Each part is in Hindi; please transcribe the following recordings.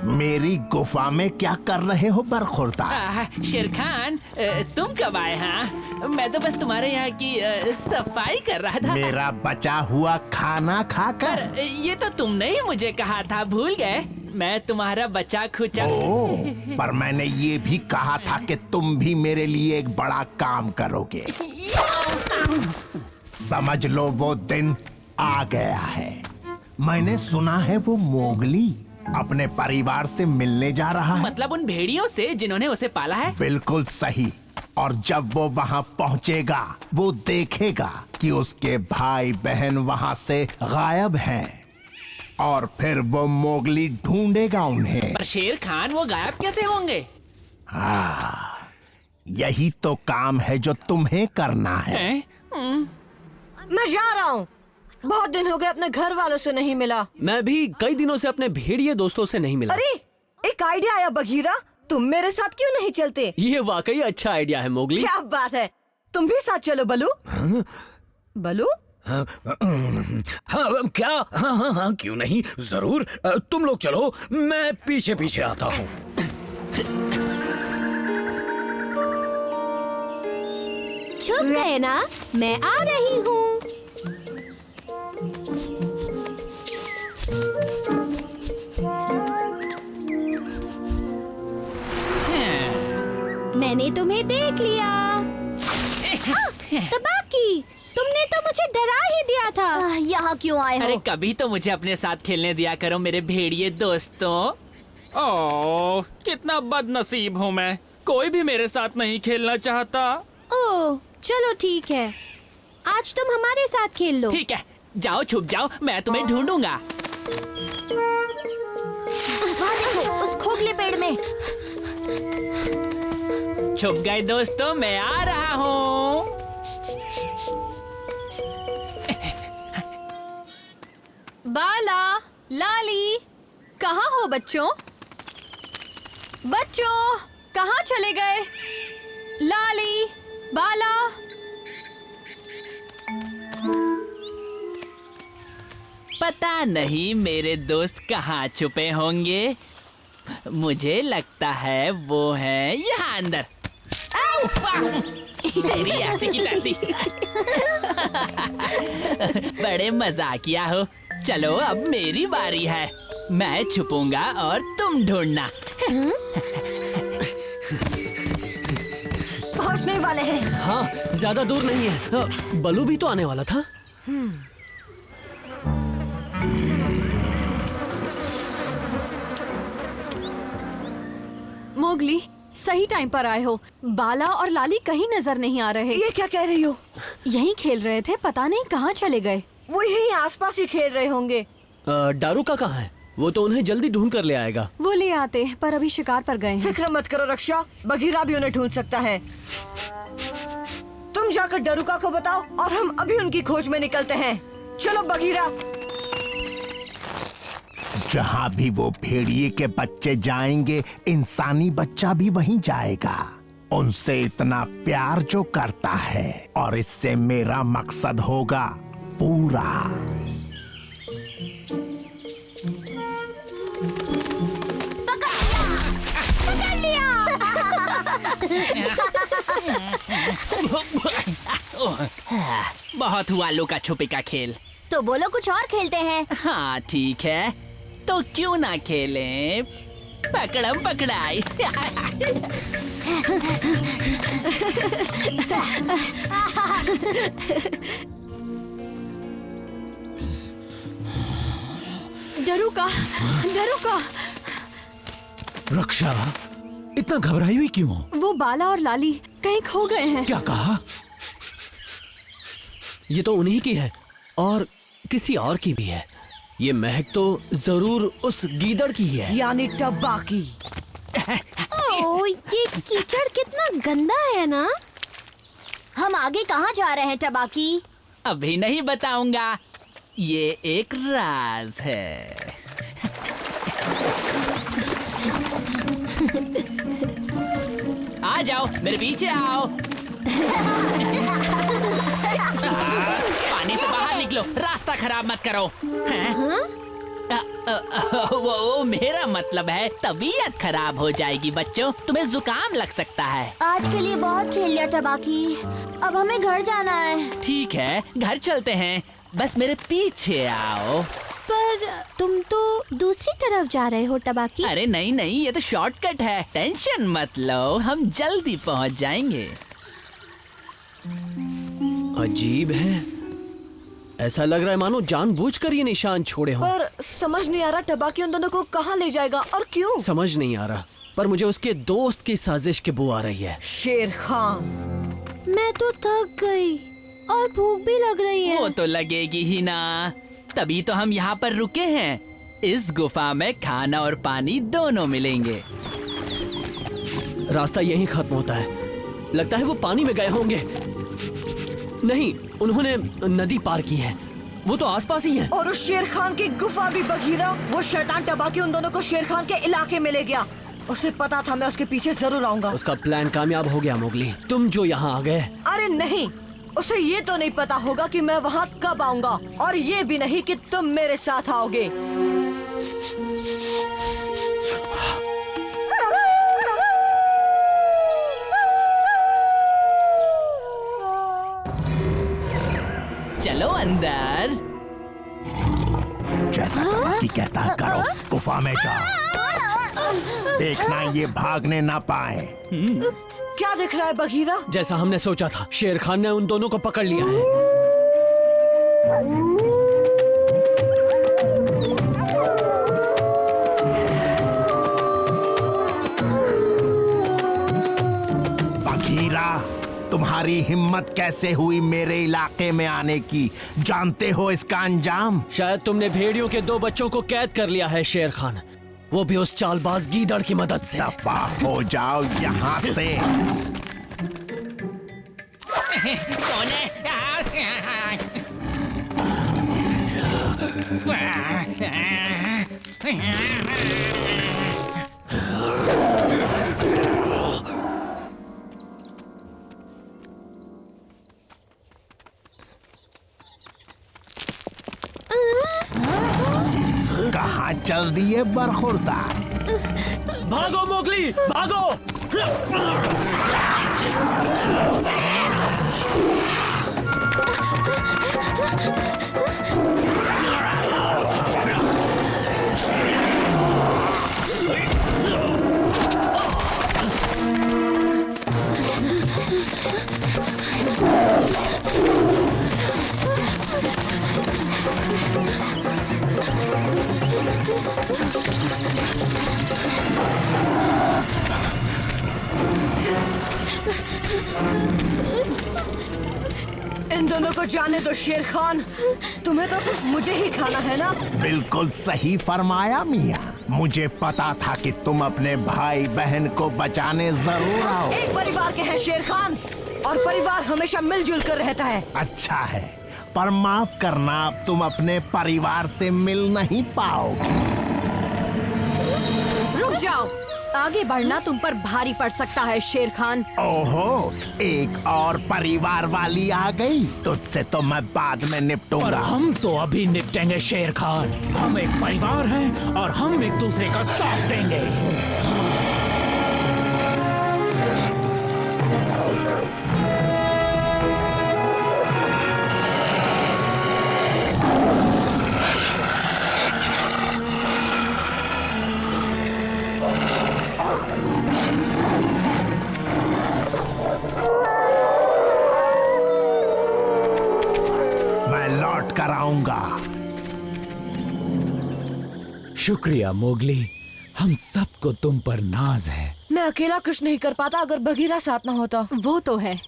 मेरी गुफा में क्या कर रहे हो बरखुरदार? शेर खान, तुम कब आए? हाँ, मैं तो बस तुम्हारे यहाँ की सफाई कर रहा था। मेरा बचा हुआ खाना खाकर? पर ये तो तुमने ही मुझे कहा था, भूल गए? मैं तुम्हारा बचा खुचा। पर मैंने ये भी कहा था कि तुम भी मेरे लिए एक बड़ा काम करोगे। समझ लो वो दिन आ गया है। मैंने सुना है वो मोगली अपने परिवार से मिलने जा रहा है। मतलब उन भेड़ियों से जिन्होंने उसे पाला है? बिल्कुल सही। और जब वो वहाँ पहुँचेगा वो देखेगा कि उसके भाई बहन वहाँ से गायब हैं और फिर वो मोगली ढूंढेगा उन्हें। पर शेर खान, वो गायब कैसे होंगे? यही तो काम है जो तुम्हें करना है। मैं जा रहा हूँ। बहुत दिन हो गए अपने घर वालों से नहीं मिला। मैं भी कई दिनों से अपने भेड़िए दोस्तों से नहीं मिला। अरे, एक आइडिया आया बघीरा, तुम मेरे साथ क्यों नहीं चलते? ये वाकई अच्छा आइडिया है मोगली। क्या बात है, तुम भी साथ चलो बलू। बलू? हाँ, क्या? हाँ, क्यों नहीं, जरूर। तुम लोग चलो, मैं पीछे पीछे आता हूँ। छुप गए ना, मैं आ रही हूँ। मैंने तुम्हें देख लिया। तबाकी, तुमने तो मुझे डरा ही दिया था। यहाँ क्यों आए हो? अरे कभी तो मुझे अपने साथ खेलने दिया करो मेरे भेड़िए दोस्तों। ओह, कितना बदनसीब हूँ मैं, कोई भी मेरे साथ नहीं खेलना चाहता। ओह, चलो ठीक है, आज तुम हमारे साथ खेल लो। ठीक है, जाओ छुप जाओ, मैं तुम्हें ढूंढूंगा। वहाँ देखो, उस खोखले पेड़ में। छुप गए दोस्तों, मैं आ रहा हूँ। बाला, लाली, कहाँ हो बच्चों? बच्चों, कहाँ चले गए? लाली, बाला। पता नहीं मेरे दोस्त कहाँ छुपे होंगे। मुझे लगता है वो है यहाँ अंदर। तेरी ऐसी की तैसी। बड़े मजाकिया हो। चलो अब मेरी बारी है, मैं छुपूंगा और तुम ढूंढना। पहुँचने वाले हैं। हाँ, ज्यादा दूर नहीं है। बलू भी तो आने वाला था। मोगली, सही टाइम पर आए हो। बाला और लाली कहीं नजर नहीं आ रहे। ये क्या कह रही हो? यहीं खेल रहे थे, पता नहीं कहाँ चले गए। वो यहीं आसपास ही खेल रहे होंगे। दारूका कहाँ है? वो तो उन्हें जल्दी ढूंढ कर ले आएगा। वो ले आते, पर अभी शिकार पर गए हैं। फिक्र मत करो रक्षा, बघीरा भी उन्हें ढूंढ सकता है। तुम जाकर डरुका को बताओ और हम अभी उनकी खोज में निकलते हैं। चलो बघीरा। जहाँ भी वो भेड़िए के बच्चे जाएंगे, इंसानी बच्चा भी वहीं जाएगा। उनसे इतना प्यार जो करता है, और इससे मेरा मकसद होगा पूरा। पकड़ लिया। बहुत हुआ लुका छुपी का खेल। तो बोलो कुछ और खेलते हैं। हाँ ठीक है, तो क्यों ना खेलें पकड़म पकड़ाई। डरुका, डरुका। रक्षा, इतना घबराई हुई क्यों? वो बाला और लाली कहीं खो गए हैं। क्या कहा? ये तो उन्हीं की है और किसी और की भी है। ये महक तो जरूर उस गीदड़ की है। यानी टबाकी। ओह, ये कीचड़ कितना गंदा है ना। हम आगे कहाँ जा रहे हैं टबाकी? अभी नहीं बताऊंगा, ये एक राज है। आ जाओ, मेरे पीछे आओ। पानी से बाहर निकलो, रास्ता खराब मत करो। हैं? वो मेरा मतलब है तबीयत खराब हो जाएगी बच्चों, तुम्हें जुकाम लग सकता है। आज के लिए बहुत खेल लिया टबाकी, अब हमें घर जाना है। ठीक है, घर चलते हैं, बस मेरे पीछे आओ। पर तुम तो दूसरी तरफ जा रहे हो टबाकी। अरे नहीं नहीं, ये तो शॉर्टकट है, टेंशन मत लो, हम जल्दी पहुंच जाएंगे। अजीब है, ऐसा लग रहा है मानो जानबूझकर ये निशान छोड़े हो। पर समझ नहीं आ रहा टबाकी उन दोनों को कहाँ ले जाएगा और क्यों। समझ नहीं आ रहा, पर मुझे उसके दोस्त की साजिश की बू आ रही है। शेर खान, मैं तो थक गई और भूख भी लग रही है। वो तो लगेगी ही ना, तभी तो हम यहाँ पर रुके हैं। इस गुफा में खाना और पानी दोनों मिलेंगे। रास्ता यहीं खत्म होता है, लगता है वो पानी में गए होंगे। नहीं, उन्होंने नदी पार की है, वो तो आसपास ही है। और उस शेर खान की गुफा भी बघीरा, वो शैतान टबाकी उन दोनों को शेर खान के इलाके में ले गया। उसे पता था मैं उसके पीछे जरूर आऊंगा। उसका प्लान कामयाब हो गया मोगली, तुम जो यहाँ आ गए। अरे नहीं, उसे ये तो नहीं पता होगा कि मैं वहाँ कब आऊंगा, और ये भी नहीं कि तुम मेरे साथ आओगे। चलो अंदर। जैसा टबाकी कहता है करो, गुफा में जाओ, देखना ये भागने ना पाए। क्या दिख रहा है बघीरा? जैसा हमने सोचा था, शेर खान ने उन दोनों को पकड़ लिया है। बघीरा, तुम्हारी हिम्मत कैसे हुई मेरे इलाके में आने की? जानते हो इसका अंजाम? शायद तुमने भेड़ियों के 2 बच्चों को कैद कर लिया है शेर खान, वो भी उस चालबाज गीदड़ की मदद से। दफा हो जाओ यहाँ से। कहाँ चल दिए बरखुरदार? भागो मोगली, भागो! इन दोनों को जाने दो शेर खान, तुम्हें तो सिर्फ मुझे ही खाना है ना? बिल्कुल सही फरमाया मियाँ, मुझे पता था कि तुम अपने भाई बहन को बचाने जरूर आओ। एक परिवार के हैं शेर खान, और परिवार हमेशा मिलजुल कर रहता है। अच्छा है, पर माफ करना, अब तुम अपने परिवार से मिल नहीं पाओगे। रुक जाओ, आगे बढ़ना तुम पर भारी पड़ सकता है शेर खान। ओहो, एक और परिवार वाली आ गई, तुझसे तो मैं बाद में और निपटूंगा। हम तो अभी निपटेंगे शेर खान। हम एक परिवार हैं और हम एक दूसरे का साथ देंगे। कराऊंगा। शुक्रिया मोगली, हम सबको तुम पर नाज है। मैं अकेला कुछ नहीं कर पाता अगर बघीरा साथ ना होता। वो तो है,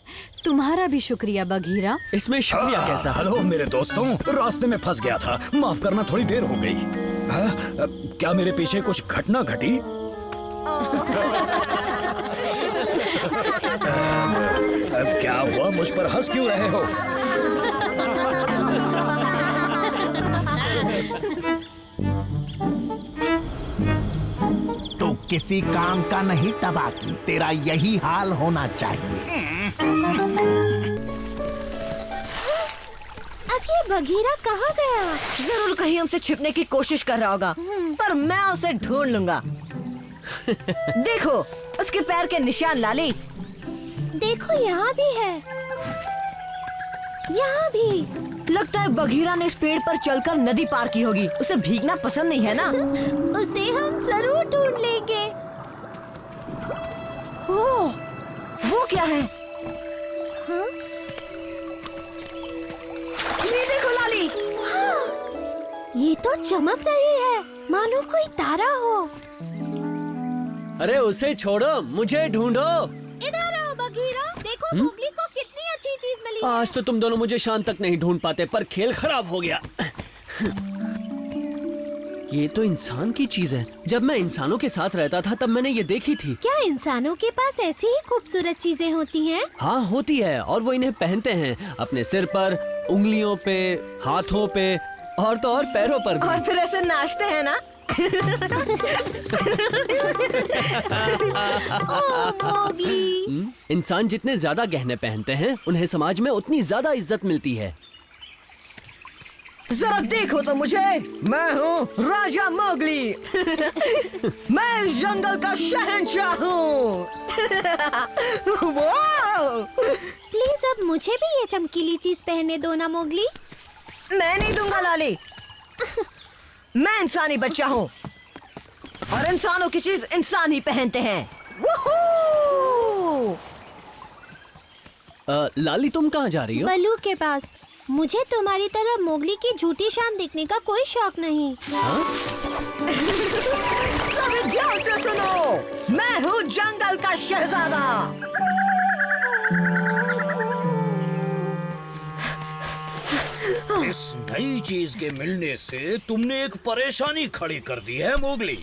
तुम्हारा भी शुक्रिया बघीरा। इसमें शुक्रिया कैसा? हेलो मेरे दोस्तों, रास्ते में फंस गया था, माफ करना थोड़ी देर हो गई। क्या मेरे पीछे कुछ घटना घटी? क्या हुआ, मुझ पर हंस क्यों रहे हो? तो किसी काम का नहीं टबाकी, तेरा यही हाल होना चाहिए। अब ये बघीरा कहाँ गया? जरूर कहीं हमसे छिपने की कोशिश कर रहा होगा, पर मैं उसे ढूंढ लूंगा। देखो उसके पैर के निशान लाली। देखो यहाँ भी है, यहाँ भी। लगता है बघीरा ने इस पेड़ पर चलकर नदी पार की होगी। उसे भीगना पसंद नहीं है ना? उसे हम जरूर ढूंढ लेंगे। ओह, वो क्या है? हाँ? ये देखो लाली। हाँ, ये तो चमक रही है, मानो कोई तारा हो। अरे उसे छोड़ो, मुझे ढूंढो। इधर आओ बघीरा, देखो मोगली को कितनी अच्छी चीज मिली है। आज तो तुम दोनों मुझे शाम तक नहीं ढूंढ पाते, पर खेल खराब हो गया। ये तो इंसान की चीज है। जब मैं इंसानों के साथ रहता था तब मैंने ये देखी थी। क्या इंसानों के पास ऐसी ही खूबसूरत चीजें होती हैं? हाँ होती है, और वो इन्हें पहनते हैं अपने सिर पर, उंगलियों पे, हाथों पे और तो और पैरों पर भी। और फिर ऐसे नाचते हैं ना? ओह मोगली। इंसान जितने ज्यादा गहने पहनते हैं उन्हें समाज में उतनी ज्यादा इज्जत मिलती है। जरा देखो तो मुझे, मैं हूँ राजा मोगली। मैं इस जंगल का शहंशाह हूँ। प्लीज अब मुझे भी ये चमकीली चीज पहनने दो ना मोगली। मैं नहीं दूंगा लाली। मैं इंसानी बच्चा हूँ और इंसानों की चीज इंसान ही पहनते हैं। लाली तुम कहाँ जा रही हो? बल्लू के पास। मुझे तुम्हारी तरह मोगली की झूठी शान देखने का कोई शौक नहीं। सभी ध्यान से सुनो, मैं हूँ जंगल का शहजादा। इस नई चीज के मिलने से तुमने एक परेशानी खड़ी कर दी है मोगली।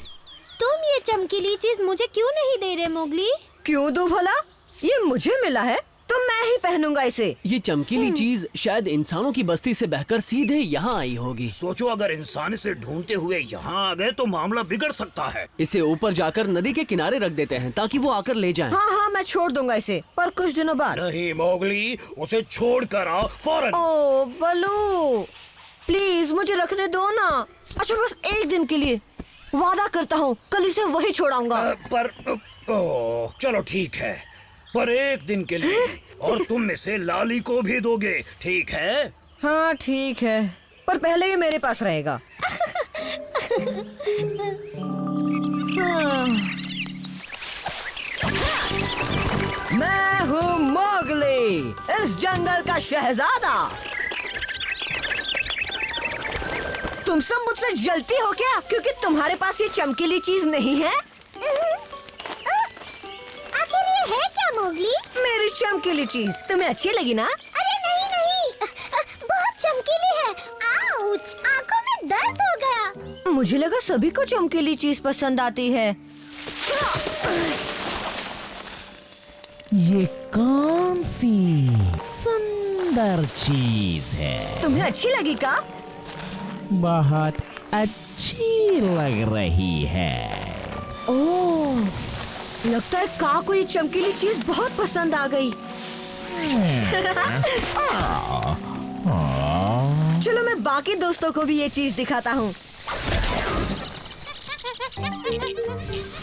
तुम ये चमकीली चीज मुझे क्यों नहीं दे रहे मोगली? क्यों दूं भला? ये मुझे मिला है तो मैं ही पहनूंगा इसे। ये चमकीली चीज शायद इंसानों की बस्ती से बहकर सीधे यहाँ आई होगी। सोचो अगर इंसान इसे ढूंढते हुए यहाँ आ गए तो मामला बिगड़ सकता है। इसे ऊपर जाकर नदी के किनारे रख देते हैं ताकि वो आकर ले जाएं। हाँ हाँ मैं छोड़ दूंगा इसे, पर कुछ दिनों बाद। नहीं मोगली, उसे छोड़ कर आओ फौरन। ओ बल्लू, प्लीज मुझे रखने दो ना। अच्छा बस एक दिन के लिए, वादा करता हूँ कल इसे वही छोड़ाऊंगा। पर चलो ठीक है, पर एक दिन के लिए, और तुम में से लाली को भी दोगे, ठीक है? हाँ ठीक है, पर पहले ये मेरे पास रहेगा। मैं हूँ मोगली, इस जंगल का शहजादा। तुम सब मुझसे जलती हो क्या क्योंकि तुम्हारे पास ये चमकीली चीज नहीं है? आखिर ये है क्या मोगली? मेरी चमकीली चीज तुम्हें अच्छी लगी ना? अरे नहीं नहीं, बहुत चमकीली है। आउच, आंखों में दर्द हो गया। मुझे लगा सभी को चमकीली चीज पसंद आती है। ये कौन सी सुंदर चीज है? तुम्हें अच्छी लगी का? बहुत अच्छी लग रही है। ओह, लगता है का को ये चमकीली चीज बहुत पसंद आ गई। चलो मैं बाकी दोस्तों को भी ये चीज दिखाता हूँ।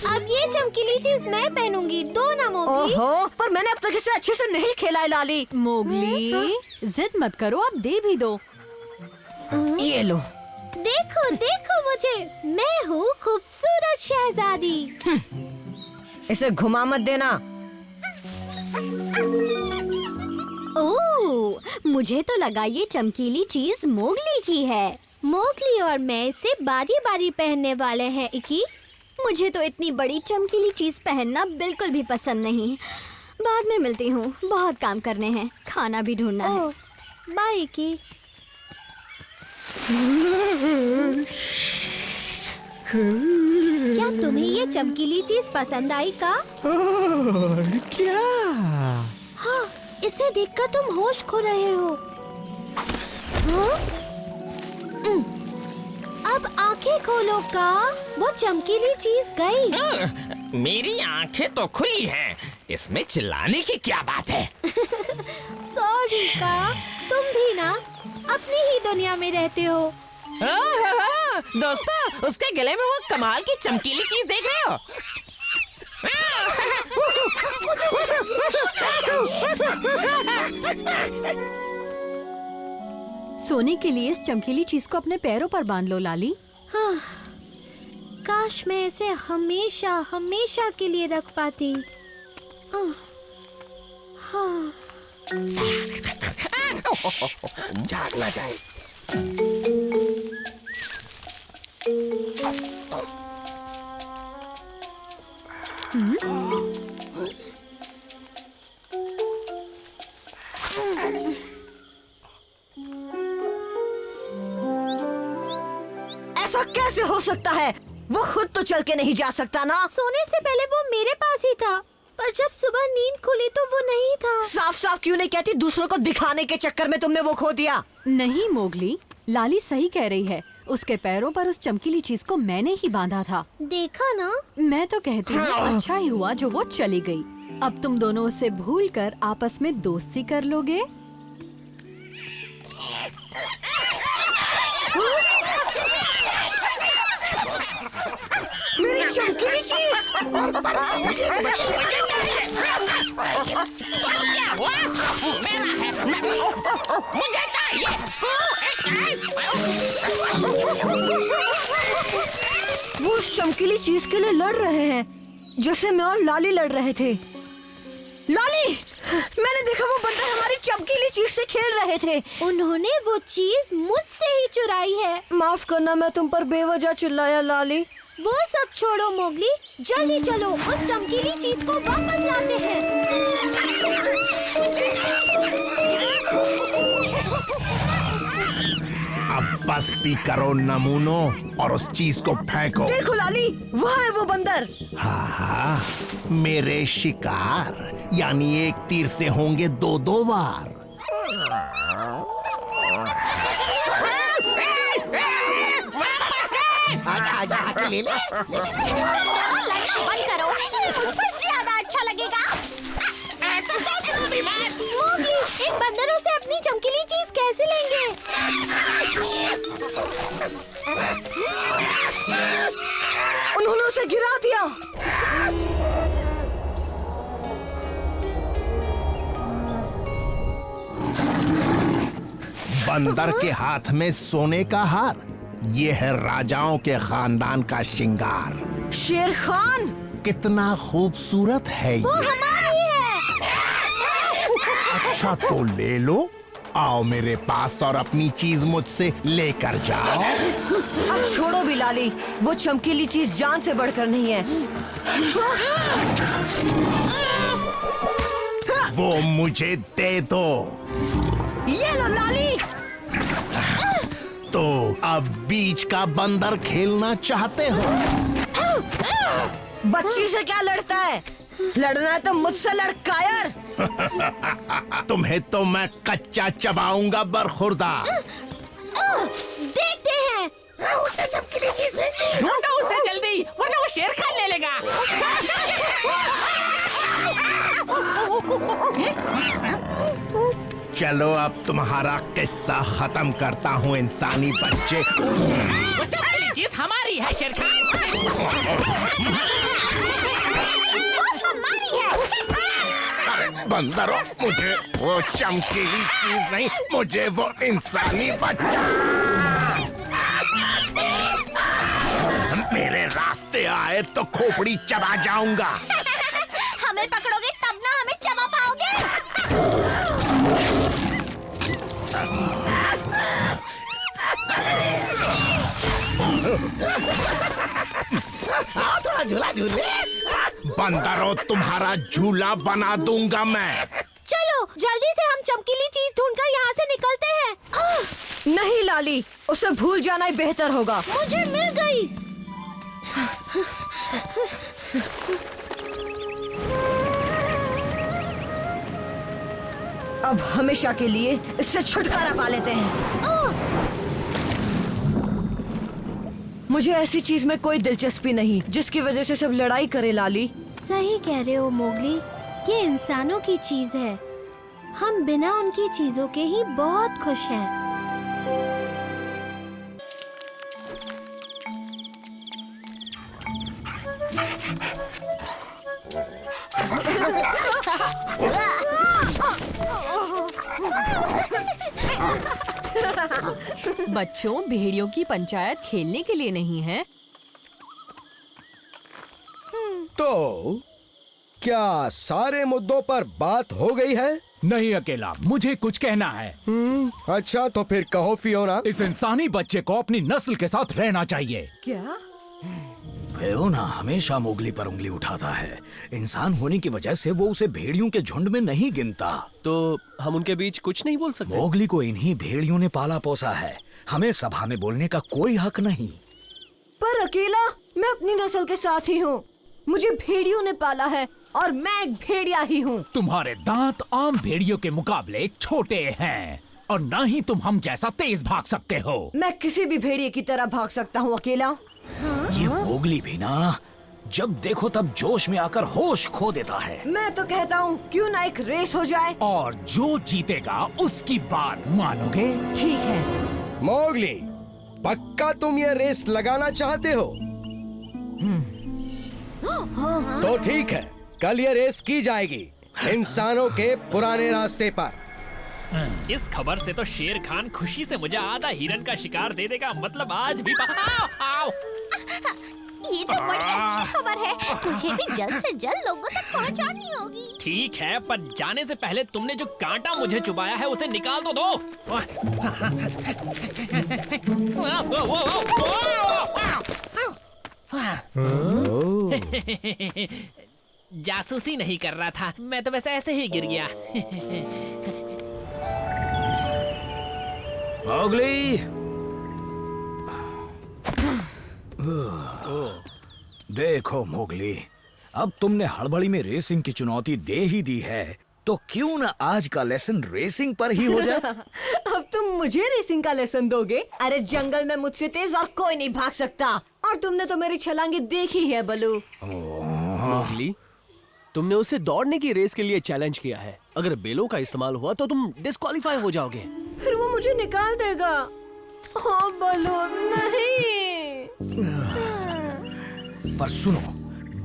अब ये चमकीली चीज मैं पहनूंगी, दो ना मोगली। ओहो, पर मैंने अब तक इसे अच्छे से नहीं खेला है लाली। मोगली जिद मत करो, अब दे भी दो। ये लो। देखो देखो मुझे, मैं हूँ खूबसूरत शहजादी। इसे घुमा मत देना। ओह, मुझे तो लगा ये चमकीली चीज मोगली की है। मोगली और मैं इसे बारी बारी पहनने वाले हैं इकी। मुझे तो इतनी बड़ी चमकीली चीज पहनना बिल्कुल भी पसंद नहीं। बाद में मिलती हूँ, बहुत काम करने हैं, खाना भी ढूंढना है। बाय इकी। क्या तुम्हें ये चमकीली चीज पसंद आई का? क्या? हाँ, इसे देखकर तुम होश खो रहे हो। हाँ? अब आंखें खोलो का, वो चमकीली चीज गई। मेरी आंखें तो खुली हैं, इसमें चिल्लाने की क्या बात है? सॉरी का, तुम भी ना। अपनी ही दुनिया में रहते हो। दोस्तों, उसके गले में वो कमाल की चमकीली चीज देख रहे हो? सोने के लिए इस चमकीली चीज को अपने पैरों पर बांध लो लाली। हाँ, काश मैं इसे हमेशा हमेशा के लिए रख पाती। हाँ। जाग ना जाए। ऐसा कैसे हो सकता है? वो खुद तो चल के नहीं जा सकता ना। सोने से पहले वो मेरे पास ही था, पर जब सुबह नींद खुली तो वो नहीं था। साफ साफ क्यों नहीं कहती? दूसरों को दिखाने के चक्कर में तुमने वो खो दिया। नहीं मोगली, लाली सही कह रही है। उसके पैरों पर उस चमकीली चीज को मैंने ही बांधा था। देखा ना? मैं तो कहती हूँ अच्छा ही हुआ जो वो चली गई। अब तुम दोनों उसे भूलकर आपस में दोस्ती कर लोगे। मेरी चमकीली चीज! क्या हुआ? मेरा है, मुझे चाहिए। वो उस चमकीली चीज के लिए लड़ रहे हैं, जैसे मैं और लाली लड़ रहे थे। लाली, मैंने देखा वो बंदर हमारी चमकीली चीज से खेल रहे थे। उन्होंने वो चीज मुझसे ही चुराई है। माफ करना, मैं तुम पर बेवजह चिल्लाया लाली। वो सब छोड़ो मोगली, जल्दी चलो उस चमकीली चीज को वापस लाते हैं। अब बस भी करो नमूनों और उस चीज को फेंको। देखो लाली, वहाँ है वो बंदर। हाँ, मेरे शिकार, यानी एक तीर से होंगे दो वार। आजा आके ले ले। लड़ना बंद करो, मुझ पर ज्यादा अच्छा लगेगा। ऐसा सोच लो भी मत। मोगली, इन बंदरों से अपनी चमकीली चीज कैसे लेंगे? उन्होंने उसे गिरा दिया। बंदर के हाथ में सोने का हार, ये है राजाओं के खानदान का श्रृंगार। शेर खान, कितना खूबसूरत है वो ये। हमारी है। अच्छा तो ले लो, आओ मेरे पास और अपनी चीज मुझसे लेकर जाओ। अब छोड़ो भी लाली, वो चमकीली चीज जान से बढ़कर नहीं है। वो मुझे दे दो। ये लो लाली। तो अब बीच का बंदर खेलना चाहते हो? बच्ची से क्या लड़ता है? लड़ना है तो मुझसे लड़ कायर। तुम्हें तो मैं कच्चा चबाऊंगा बरखुरदार। देखते हैं। उसने चमकीली चीज फेंक दी। ढूंढो उसे जल्दी, वरना वो शेर खान ले लेगा। चलो अब तुम्हारा किस्सा खत्म करता हूँ इंसानी बच्चे। वो चमकीली चीज हमारी है शेर खान। हमारी है। अरे बंदरों, मुझे वो चमकीली चीज नहीं, मुझे वो इंसानी बच्चा। मेरे रास्ते आए तो खोपड़ी चबा जाऊंगा। हमें पकड़ोगे तब ना हमें चबा पाओगे। थोड़ा झूला झूले। बंदरों, तुम्हारा झूला बना दूंगा मैं। चलो जल्दी से हम चमकीली चीज ढूंढकर यहाँ से निकलते हैं। नहीं लाली, उसे भूल जाना ही बेहतर होगा। मुझे मिल गई। अब हमेशा के लिए इससे छुटकारा पा लेते हैं। मुझे ऐसी चीज में कोई दिलचस्पी नहीं जिसकी वजह से सब लड़ाई करे लाली। सही कह रहे हो मोगली, ये इंसानों की चीज है। हम बिना उनकी चीजों के ही बहुत खुश हैं। बच्चों, भेड़ियों की पंचायत खेलने के लिए नहीं है। तो क्या सारे मुद्दों पर बात हो गई है? नहीं अकेला, मुझे कुछ कहना है। अच्छा तो फिर कहो फियोना। इस इंसानी बच्चे को अपनी नस्ल के साथ रहना चाहिए। क्या? फियोना हमेशा मोगली पर उंगली उठाता है। इंसान होने की वजह से वो उसे भेड़ियों के झुंड में नहीं गिनता। तो हम उनके बीच कुछ नहीं बोल सकते? मोगली को इन्हीं भेड़ियों ने पाला पोसा है। हमें सभा में बोलने का कोई हक नहीं। पर अकेला, मैं अपनी नस्ल के साथ ही हूँ। मुझे भेड़ियों ने पाला है और मैं एक भेड़िया ही हूँ। तुम्हारे दांत आम भेड़ियों के मुकाबले छोटे हैं और ना ही तुम हम जैसा तेज भाग सकते हो। मैं किसी भी भेड़िए की तरह भाग सकता हूँ अकेला। ये मोगली भी ना जब देखो तब जोश में आकर होश खो देता है। मैं तो कहता हूँ क्यों ना एक रेस हो जाए। और जो जीतेगा उसकी बात मानोगे? ठीक है। मोगली, पक्का तुम ये रेस लगाना चाहते हो? तो ठीक है, कल ये रेस की जाएगी इंसानों के पुराने रास्ते पर। इस खबर से तो शेर खान खुशी से मुझे आधा हिरन का शिकार दे देगा। मतलब आज भी आओ, आओ। ये तो बड़ी अच्छी खबर है। मुझे भी जल्द से जल्द लोगों तक पहुंचानी होगी। ठीक है, पर जाने से पहले तुमने जो कांटा मुझे चुभाया है उसे निकाल तो दो। जासूसी नहीं कर रहा था, मैं तो वैसे ऐसे ही गिर गया। मोगली, देखो मोगली, अब तुमने हड़बड़ी में रेसिंग की चुनौती दे ही दी है, तो क्यों ना आज का लेसन रेसिंग पर ही हो जाए। अब तुम मुझे रेसिंग का लेसन दोगे? अरे जंगल में मुझसे तेज और कोई नहीं भाग सकता। और तुमने तो मेरी छलांगे देखी है बलू। मोगली, तुमने उसे दौड़ने की रेस के लिए चैलेंज किया है। अगर बेलों का इस्तेमाल हुआ तो तुम डिस्क्वालीफाई हो जाओगे। फिर वो मुझे निकाल देगा। ओ बलू, नहीं। पर सुनो,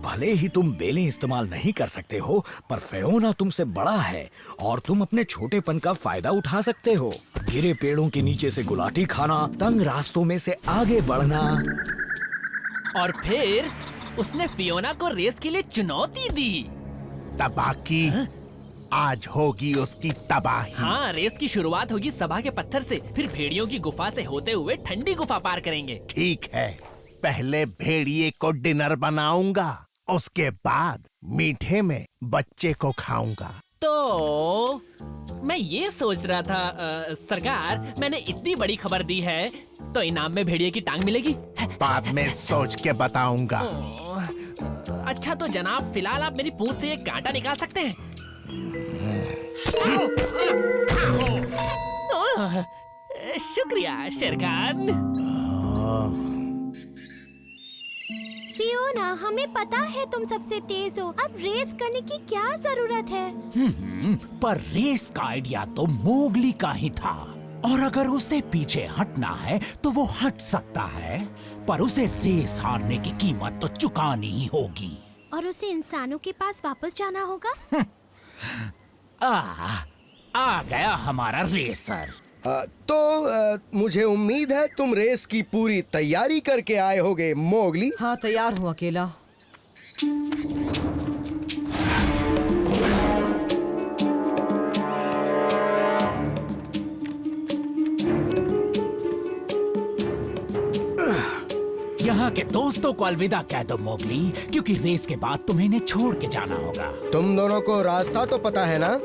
भले ही तुम बेलें इस्तेमाल नहीं कर सकते हो, पर फियोना तुमसे बड़ा है और तुम अपने छोटेपन का फायदा उठा सकते हो। गिरे पेड़ों के नीचे से गुलाटी खाना, तंग रास्तों में से आगे बढ़ना। और फिर उसने फियोना को रेस के लिए चुनौती दी। तबाही आज होगी उसकी तबाही। हाँ, रेस की शुरुआत होगी सभा के पत्थर से, फिर भेड़ियों की गुफा से होते हुए ठंडी गुफा पार करेंगे। ठीक है, पहले भेड़िए को डिनर बनाऊंगा, उसके बाद मीठे में बच्चे को खाऊंगा। तो मैं ये सोच रहा था सरकार, मैंने इतनी बड़ी खबर दी है तो इनाम में भेड़िए की टांग मिलेगी। बाद में सोच के बताऊंगा। अच्छा तो जनाब, फिलहाल आप मेरी पूंछ से एक कांटा निकाल सकते हैं? शुक्रिया शेरखान। फियोना, हमें पता है तुम सबसे तेज हो। अब रेस करने की क्या जरूरत है? पर रेस का आइडिया तो मोगली का ही था, और अगर उसे पीछे हटना है तो वो हट सकता है, पर उसे रेस हारने की कीमत तो चुकानी ही होगी। और उसे इंसानों के पास वापस जाना होगा। आ गया हमारा रेसर। मुझे उम्मीद है तुम रेस की पूरी तैयारी करके आए होगे मोगली। हाँ, तैयार हूँ अकेला। यहाँ के दोस्तों को अलविदा कह दो मोगली, क्योंकि रेस के बाद तुम्हें इन्हें छोड़ के जाना होगा। तुम दोनों को रास्ता तो पता है ना?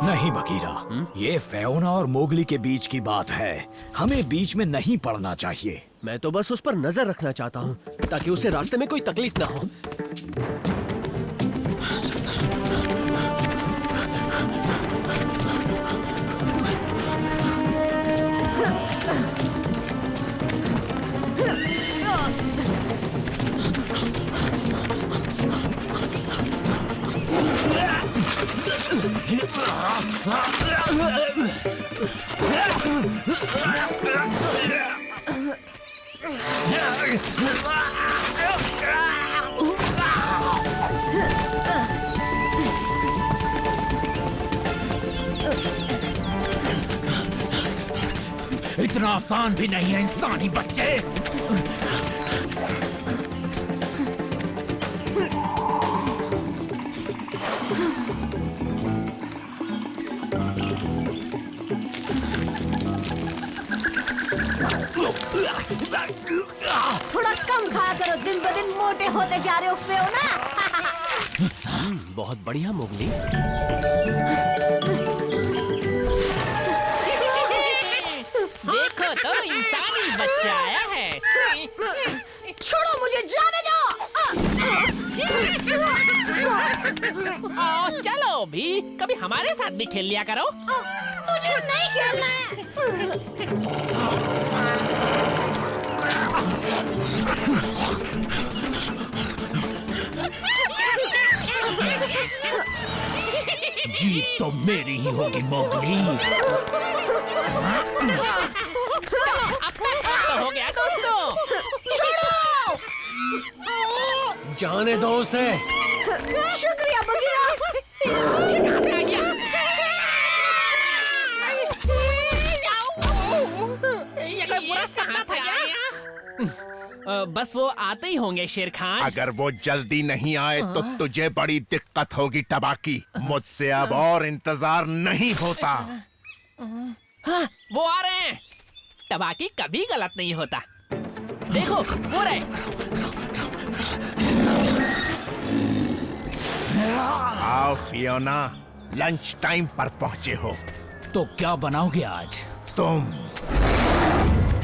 नहीं बगीरा, ये फियोना और मोगली के बीच की बात है, हमें बीच में नहीं पड़ना चाहिए। मैं तो बस उस पर नजर रखना चाहता हूँ ताकि उसे रास्ते में कोई तकलीफ ना हो। इतना आसान भी नहीं है इंसानी बच्चे। थोड़ा कम खाया करो, दिन ब दिन मोटे होते जा रहे हो फियोना। बहुत बढ़िया मोगली। देखो तो इंसानी बच्चा आया है। छोड़ो मुझे, जाने दो। चलो भी कभी हमारे साथ भी खेल लिया करो। मुझे नहीं खेलना है। जीत तो मेरी ही होगी मोगली। तो हो गया दोस्तों। जाने दो उसे। शुक्रिया बगीरा। ये कहाँ से आ गया? ये कोई बुरा सपना था क्या? बस वो आते ही होंगे शेर खान। अगर वो जल्दी नहीं आए तो तुझे बड़ी दिक्कत होगी टबाकी। मुझसे अब और इंतजार नहीं होता। वो आ रहे हैं। टबाकी कभी गलत नहीं होता। देखो वो रहे। आओ फियोना, लंच टाइम पर पहुंचे हो। तो क्या बनाओगे आज तुम?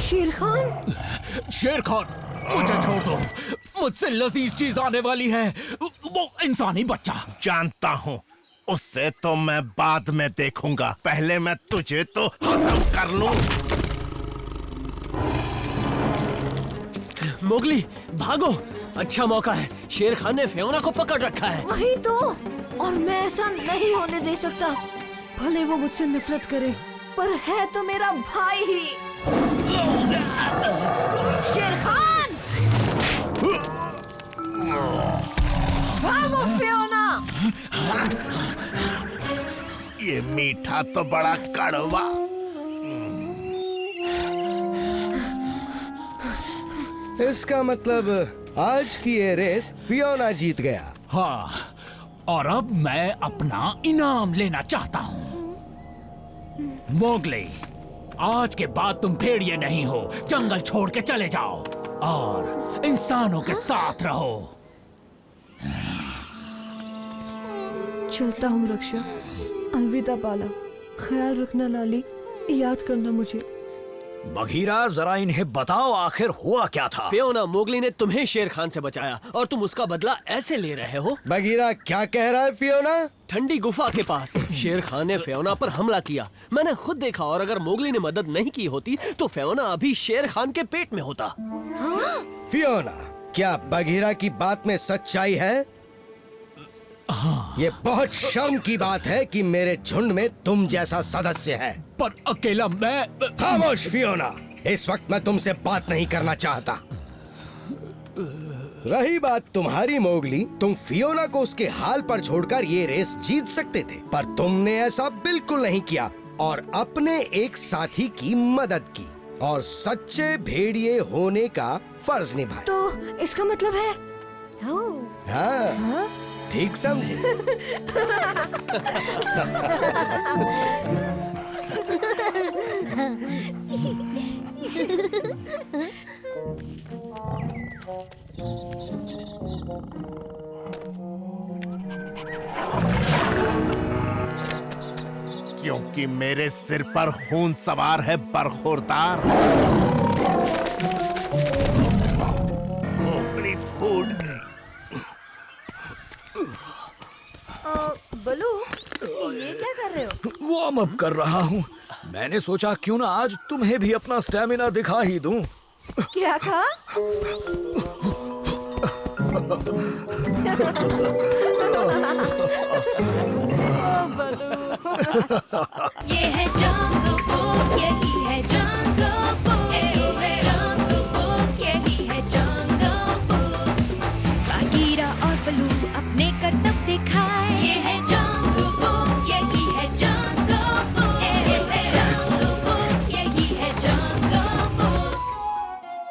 शेर खान। शेर खान, मुझे छोड़ दो। मुझसे लजीज चीज आने वाली है। वो इंसानी बच्चा। जानता हूँ, उससे तो मैं बाद में देखूंगा। पहले मैं तुझे तो खत्म कर लूं। मोगली भागो, अच्छा मौका है। शेर खान ने फियोना को पकड़ रखा है। वही तो, और मैं ऐसा नहीं होने दे सकता। भले वो मुझसे नफरत करे, पर है तो मेरा भाई ही। शेर खान, भागो फियोना। ये मीठा तो बड़ा कड़वा। इसका मतलब आज की ये रेस फियोना जीत गया। हाँ, और अब मैं अपना इनाम लेना चाहता हूँ। मोगली, आज के बाद तुम भेड़िए नहीं हो। जंगल छोड़ के चले जाओ और इंसानों के साथ रहो। चलता हूँ रक्षा। अलविदा बाला। ख्याल रखना लाली, याद करना मुझे। बघीरा, जरा इन्हें बताओ आखिर हुआ क्या था। फियोना, मोगली ने तुम्हें शेर खान से बचाया और तुम उसका बदला ऐसे ले रहे हो। बघीरा क्या कह रहा है फियोना? ठंडी गुफा के पास शेर खान ने फियोना पर हमला किया। मैंने खुद देखा, और अगर मोगली ने मदद नहीं की होती तो फियोना अभी शेर खान के पेट में होता। फियोना, क्या बघीरा की बात में सच्चाई है? हाँ। ये बहुत शर्म की बात है कि मेरे झुंड में तुम जैसा सदस्य है। पर अकेला मैं। खामोश फियोना, इस वक्त मैं तुमसे बात नहीं करना चाहता। रही बात तुम्हारी मोगली, तुम फियोना को उसके हाल पर छोड़कर ये रेस जीत सकते थे, पर तुमने ऐसा बिल्कुल नहीं किया और अपने एक साथी की मदद की और सच्चे भेड़िए होने का फर्ज निभाया। तो इसका मतलब है? हाँ, ठीक समझे। क्योंकि मेरे सिर पर खून सवार है बरखुरदार। खोपड़ी फूट गई। बलू, ये क्या कर रहे हो? वार्म अप कर रहा हूँ। मैंने सोचा क्यों ना आज तुम्हें भी अपना स्टैमिना दिखा ही दूं। क्या कहा? ये है जंगल